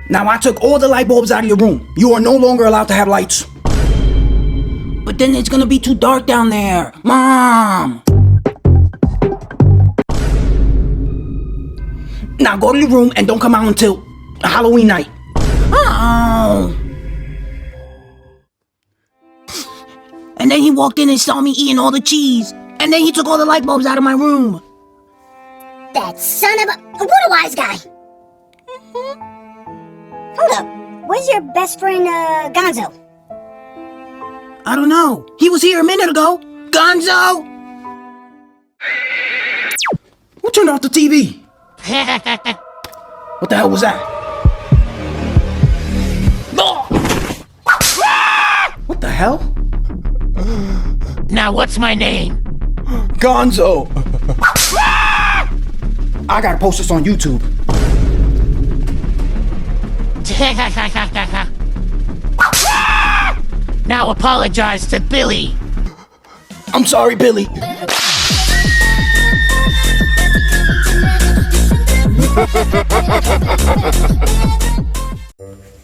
Now I took all the light bulbs out of your room. You are no longer allowed to have lights. But then it's gonna be too dark down there. Mom! Now go to your room and don't come out until Halloween night. Oh! And then he walked in and saw me eating all the cheese. And then he took all the light bulbs out of my room. That son of a... What a wise guy. Hold up. Where's your best friend, Gonzo? I don't know. He was here a minute ago. Gonzo! Who turned off the TV? What the hell was that? What the hell? Now what's my name? Gonzo! I gotta post this on YouTube. Now apologize to Billy. I'm sorry, Billy.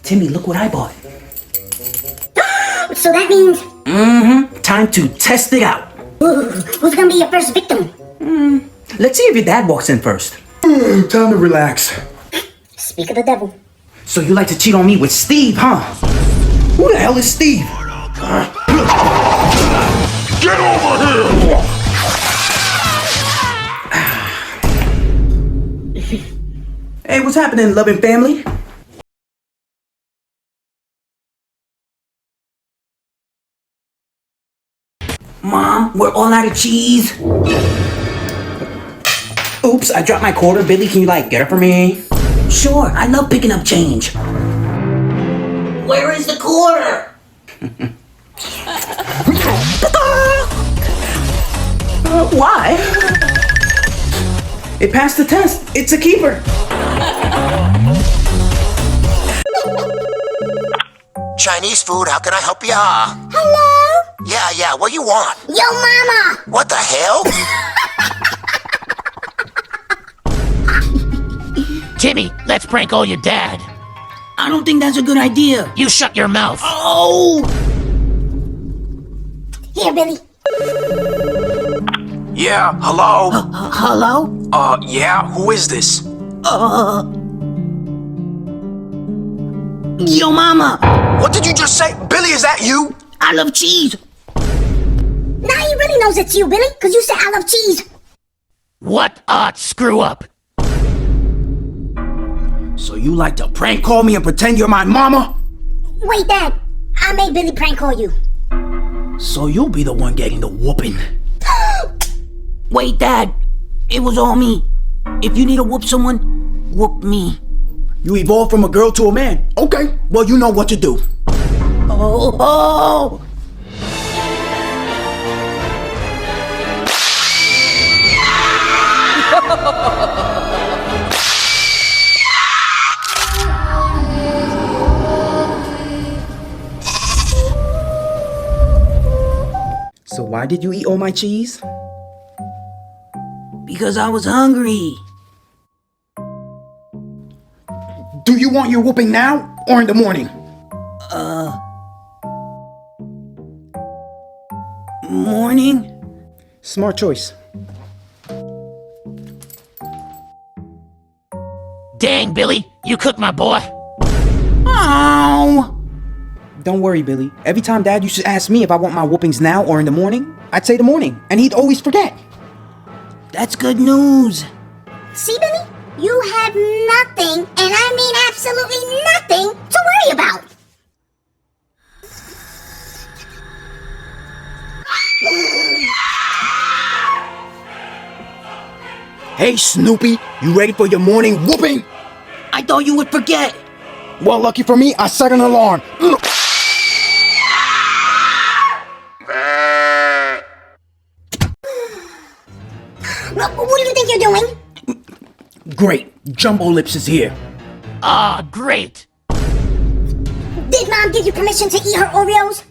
Timmy, look what I bought. So that means... Time to test it out. Ooh, who's gonna be your first victim? Let's see if your dad walks in first. Time to relax. Speak of the devil. So you like to cheat on me with Steve, huh? Who the hell is Steve? Get over here! Hey, what's happening, loving family? Mom, we're all out of cheese. Oops, I dropped my quarter. Billy, can you get it for me? Sure, I love picking up change. Where is the quarter? Why? It passed the test. It's a keeper. Chinese food, how can I help ya? Hello? Yeah, what you want? Yo, mama! What the hell? Timmy, let's prank call your dad. I don't think that's a good idea. You shut your mouth. Oh! Here, Billy. Yeah, hello? Hello? Yeah, who is this? Yo, mama! What did you just say? Billy, is that you? I love cheese. Now he really knows it's you, Billy, because you said I love cheese. What a screw up. So you like to prank call me and pretend you're my mama? Wait, Dad. I made Billy prank call you. So you'll be the one getting the whooping. Wait, Dad. It was all me. If you need to whoop someone, whoop me. You evolved from a girl to a man. Okay, well, you know what to do. Oh! So why did you eat all my cheese? Because I was hungry. Do you want your whooping now or in the morning? Morning? Smart choice. Dang, Billy, you cooked my boy. Ow! Don't worry, Billy. Every time Dad used to ask me if I want my whoopings now or in the morning, I'd say the morning, and he'd always forget. That's good news. See, Billy? You have nothing, and I mean absolutely nothing, to worry about. Hey, Snoopy, you ready for your morning whooping? I thought you would forget. Well, lucky for me, I set an alarm. What do you think you're doing? Great, Jumbo Lips is here. Ah, great. Did Mom give you permission to eat her Oreos?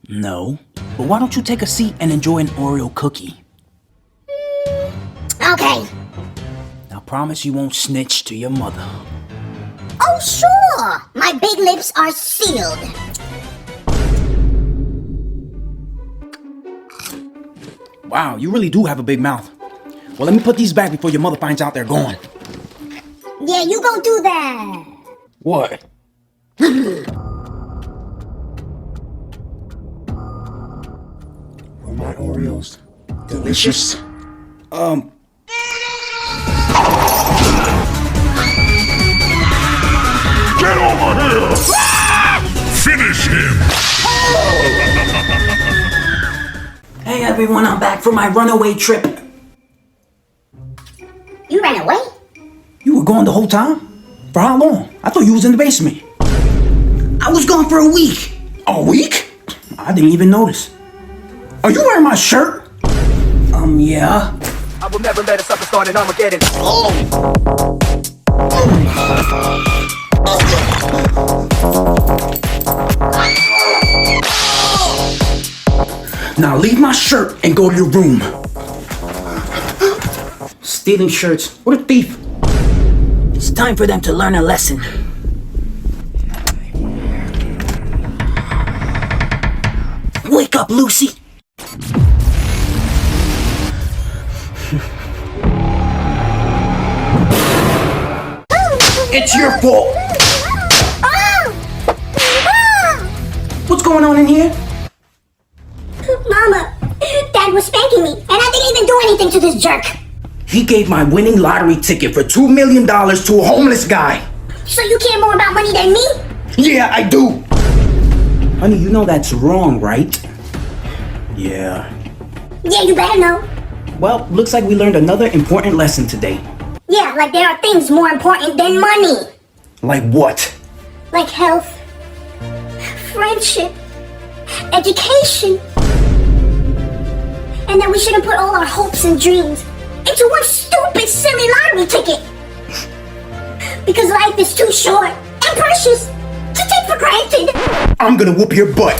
No, but why don't you take a seat and enjoy an Oreo cookie? Okay. Now promise you won't snitch to your mother. Oh, sure. My big lips are sealed. Wow, you really do have a big mouth. Well, let me put these back before your mother finds out they're gone. Yeah, you go do that. What? Were my Oreos delicious? Get over here! Finish him! Hey everyone, I'm back from my runaway trip. You ran away? You were gone the whole time? For how long? I thought you was in the basement. I was gone for a week. A week? I didn't even notice. Are you wearing my shirt? Yeah. I will never let a sucker start an Armageddon. Now leave my shirt and go to your room. Stealing shirts. What a thief. It's time for them to learn a lesson. Wake up, Lucy. It's your fault. What's going on in here? Mama, Dad was spanking me, and I didn't even do anything to this jerk. He gave my winning lottery ticket for $2 million to a homeless guy. So you care more about money than me? Yeah, I do. Honey, you know that's wrong, right? Yeah. Yeah, you better know. Well, looks like we learned another important lesson today. Yeah, like there are things more important than money. Like what? Like health, friendship, education. And that we shouldn't put all our hopes and dreams into one stupid, silly lottery ticket. Because life is too short and precious to take for granted. I'm gonna whoop your butt.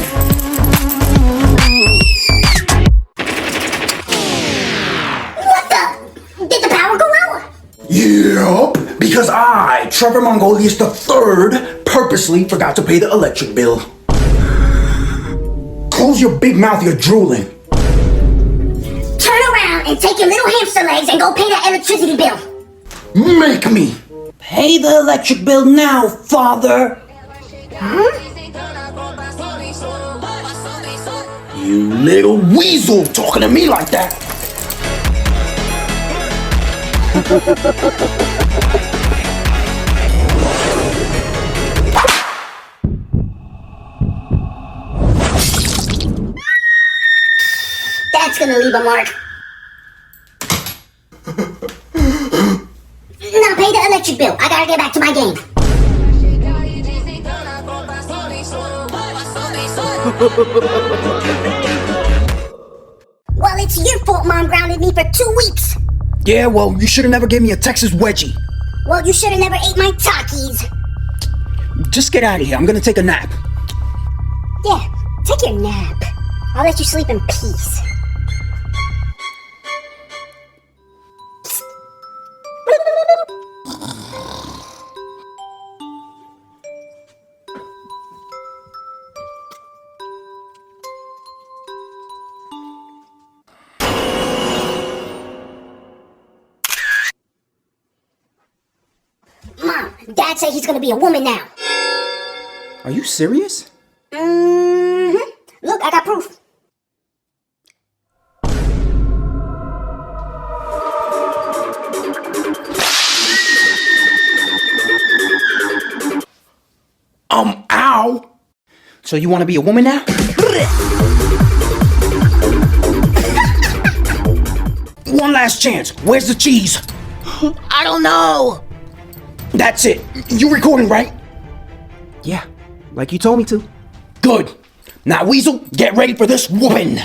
What the? Did the power go out? Yup, because I, Trevor Mongolius III, purposely forgot to pay the electric bill. Close your big mouth, you're drooling. Turn around and take your little hamster legs and go pay that electricity bill. Make me. Pay the electric bill now, father. You little weasel talking to me like that. That's gonna leave a mark. Now pay the electric bill. I gotta get back to my game. Well, it's your fault Mom grounded me for 2 weeks. Yeah, well, you should have never gave me a Texas wedgie. Well, you should have never ate my Takis. Just get out of here. I'm gonna take a nap. Yeah, take your nap. I'll let you sleep in peace. Mom, Dad said he's gonna be a woman now. Are you serious? Look, I got proof. Ow! So you want to be a woman now? One last chance. Where's the cheese? I don't know. That's it. You recording, right? Yeah, like you told me to. Good. Now, Weasel, get ready for this whooping.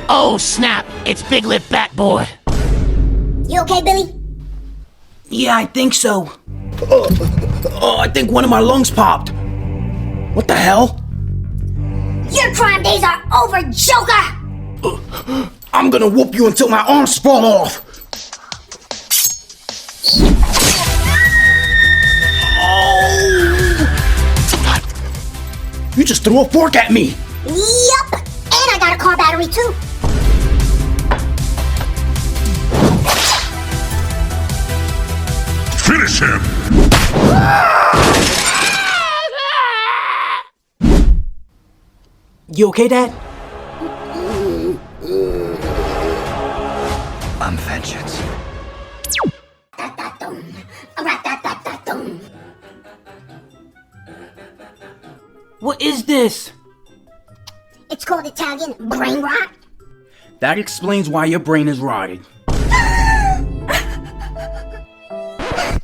Oh, snap. It's Big Lip Bat Boy. You okay, Billy? Yeah, I think so. I think one of my lungs popped. What the hell? Your crime days are over, Joker! I'm gonna whoop you until my arms fall off. You just threw a fork at me! Yup! And I got a car battery too. Finish him! You okay, Dad? I'm vengeance. What is this? It's called Italian brain rot. That explains why your brain is rotted.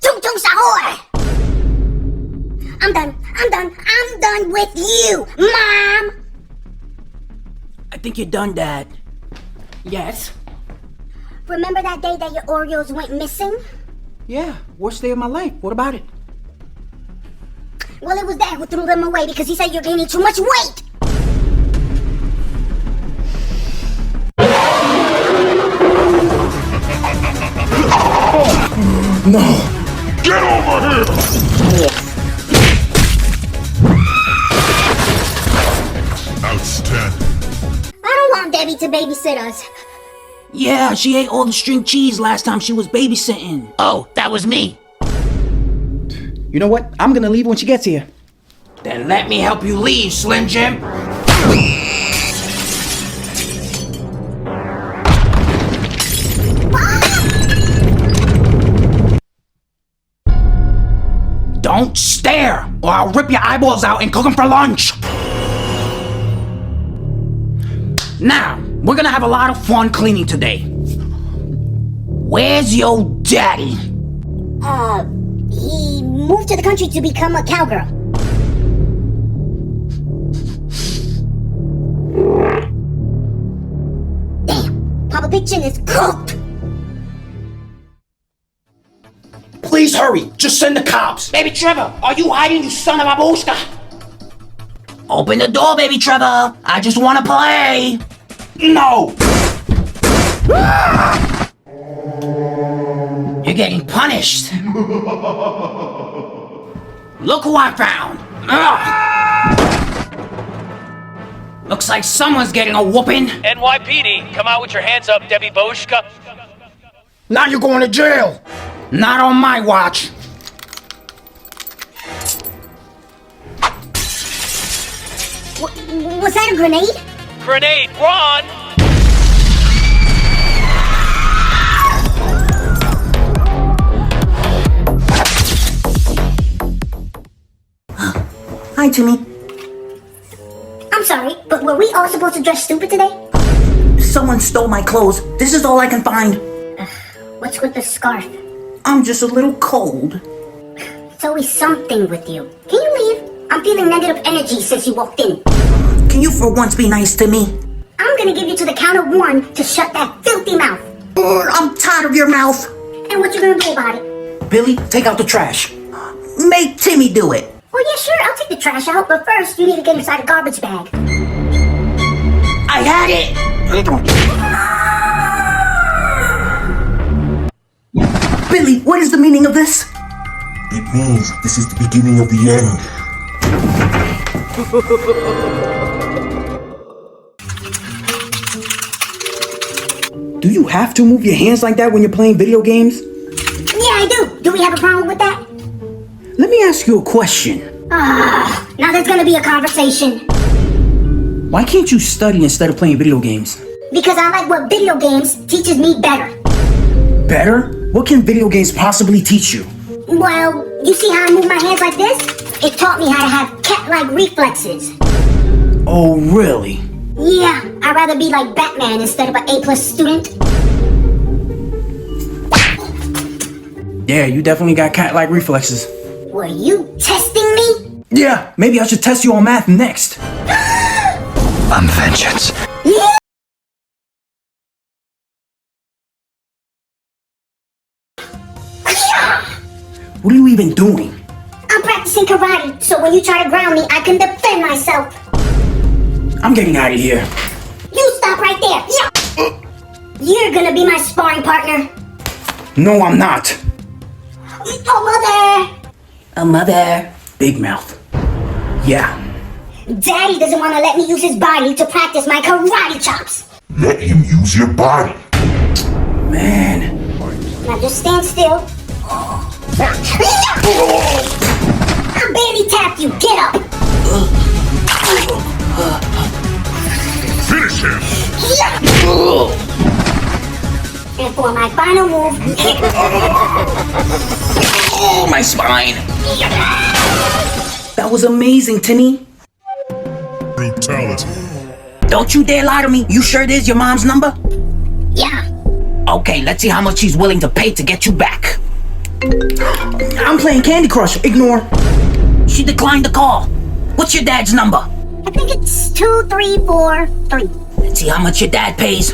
Tum sahur! I'm done with you, Mom! I think you're done, Dad. Yes? Remember that day that your Oreos went missing? Yeah, worst day of my life. What about it? Well, it was Dad who threw them away because he said you're gaining too much weight! No! Get over here! Outstanding. I don't want Debbie to babysit us. Yeah, she ate all the string cheese last time she was babysitting. Oh, that was me. You know what? I'm gonna leave when she gets here. Then let me help you leave, Slim Jim. Don't stare, or I'll rip your eyeballs out and cook them for lunch. Now, we're gonna have a lot of fun cleaning today. Where's your daddy? He moved to the country to become a cowgirl. Damn, Papa Big Chin is cooked! Please hurry, just send the cops. Baby Trevor, are you hiding, you son of a booster? Open the door, Baby Trevor. I just wanna play. No! You're getting punished. Look who I found. Looks like someone's getting a whooping. NYPD, come out with your hands up, Debbie Boshka. Now you're going to jail. Not on my watch. Was that a grenade? Grenade, run! Hi, Timmy. I'm sorry, but were we all supposed to dress stupid today? Someone stole my clothes. This is all I can find. What's with the scarf? I'm just a little cold. It's always something with you. Can you leave? I'm feeling negative energy since you walked in. Can you for once be nice to me? I'm gonna give you to the count of 1 to shut that filthy mouth. I'm tired of your mouth. And what you gonna do about it? Billy, take out the trash. Make Timmy do it. Oh yeah, sure, I'll take the trash out, but first you need to get inside a garbage bag. I had it. Billy, what is the meaning of this? It means this is the beginning of the end. Do you have to move your hands like that when you're playing video games? Yeah, I do. Do we have a problem with that? Let me ask you a question. Now there's gonna be a conversation. Why can't you study instead of playing video games? Because I like what video games teaches me better. Better? What can video games possibly teach you? Well, you see how I move my hands like this? It taught me how to have cat-like reflexes. Oh, really? Yeah, I'd rather be like Batman instead of an A+ student. Yeah, you definitely got cat-like reflexes. Were you testing me? Yeah, maybe I should test you on math next. I'm vengeance. What are you even doing? I'm practicing karate, so when you try to ground me, I can defend myself. I'm getting out of here. You stop right there. Yeah. You're gonna be my sparring partner. No, I'm not. Oh, Mother! A mother. Big mouth. Yeah. Daddy doesn't want to let me use his body to practice my karate chops. Let him use your body. Man. Now just stand still. I barely tapped you. Get up. Finish him! And for my final move. Oh, my spine. That was amazing, Timmy. Brutality. Don't you dare lie to me. You sure it is your mom's number? Yeah. Okay, let's see how much she's willing to pay to get you back. I'm playing Candy Crush. Ignore. She declined the call. What's your dad's number? I think it's 2343. Let's see how much your dad pays.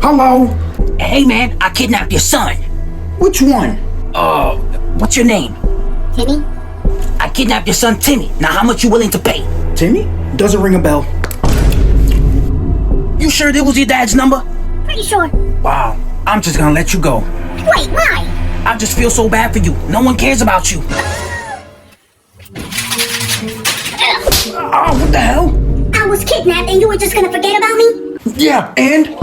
Hello? Hey, man, I kidnapped your son. Which one? What's your name? Timmy? I kidnapped your son, Timmy. Now, how much you willing to pay? Timmy? Doesn't ring a bell. You sure that was your dad's number? Pretty sure. Wow, I'm just gonna let you go. Wait, why? I just feel so bad for you. No one cares about you. Oh, what the hell? I was kidnapped and you were just gonna forget about me? Yeah, and?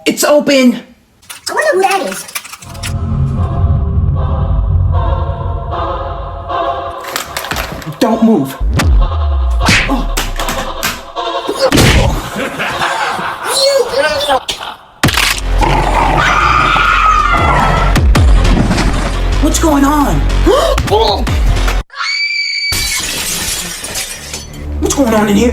It's open. I wonder who that is. Don't move. What's going on? What's going on in here?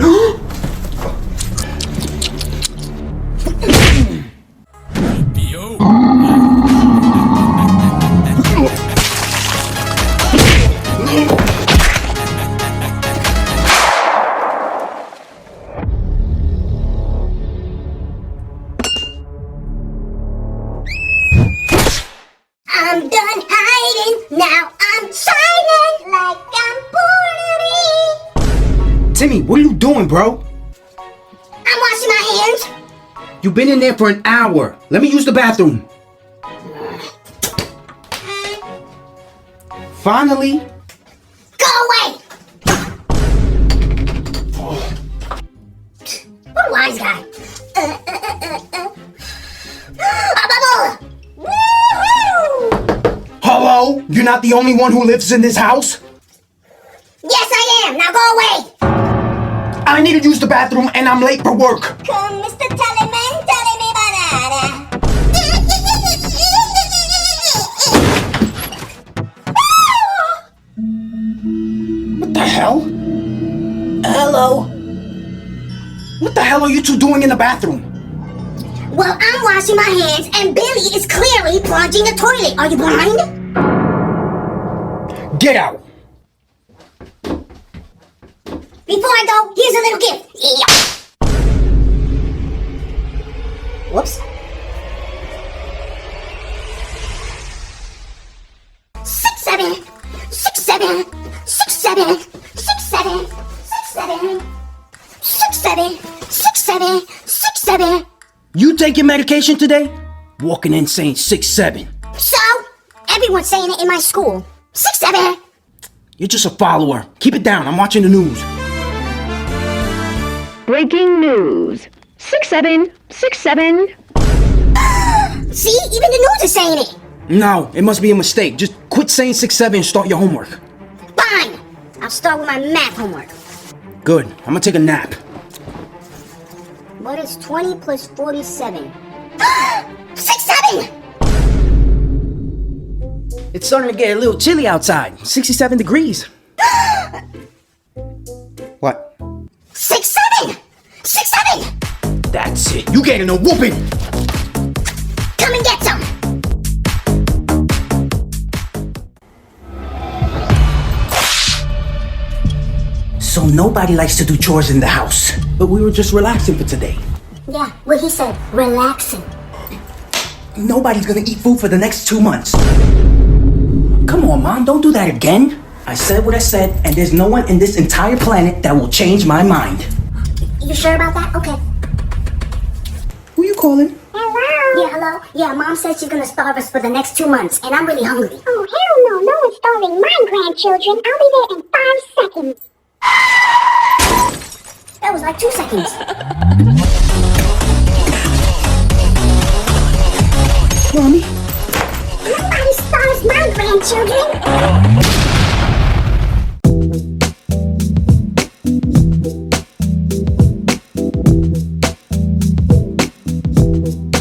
I'm done hiding, now I'm shining like I'm born to be. Timmy, what are you doing, bro? I'm washing my hands. You've been in there for an hour. Let me use the bathroom. Finally. Go away. What a wise guy. A bubble. Woohoo! Hello? You're not the only one who lives in this house? Yes, I am. Now go away. I need to use the bathroom and I'm late for work. Come, Mr. Teleman, telling me banana. What the hell? Hello? What the hell are you two doing in the bathroom? Well, I'm washing my hands and Billy is clearly plunging a toilet. Are you blind? Get out! Before I go, here's a little gift. Whoops. 6, 7, 6, 7, 6, 7, 6, 7, 6, 7, 6, 7, 6, 7, 6, 7. You take your medication today? Walking in saying 6'7". So, everyone's saying it in my school. 6, 7. You're just a follower. Keep it down. I'm watching the news. Breaking news. 6'7", 6'7". See, even the news is saying it. No, it must be a mistake. Just quit saying 6'7" and start your homework. Fine. I'll start with my math homework. Good. I'm gonna take a nap. What is 20 plus 47? 6, 7. It's starting to get a little chilly outside. 67 degrees. What? 6, 7. 6, 7. That's it. You getting a whooping. Come and get some. So nobody likes to do chores in the house. But we were just relaxing for today. Yeah, what he said. Relaxing. Nobody's gonna eat food for the next 2 months. Come on, Mom, don't do that again. I said what I said, and there's no one in this entire planet that will change my mind. You sure about that? Okay. calling. Hello? Yeah, hello? Yeah, Mom said she's gonna starve us for the next 2 months, and I'm really hungry. Oh, hell no. No one's starving my grandchildren. I'll be there in 5 seconds. That was like 2 seconds.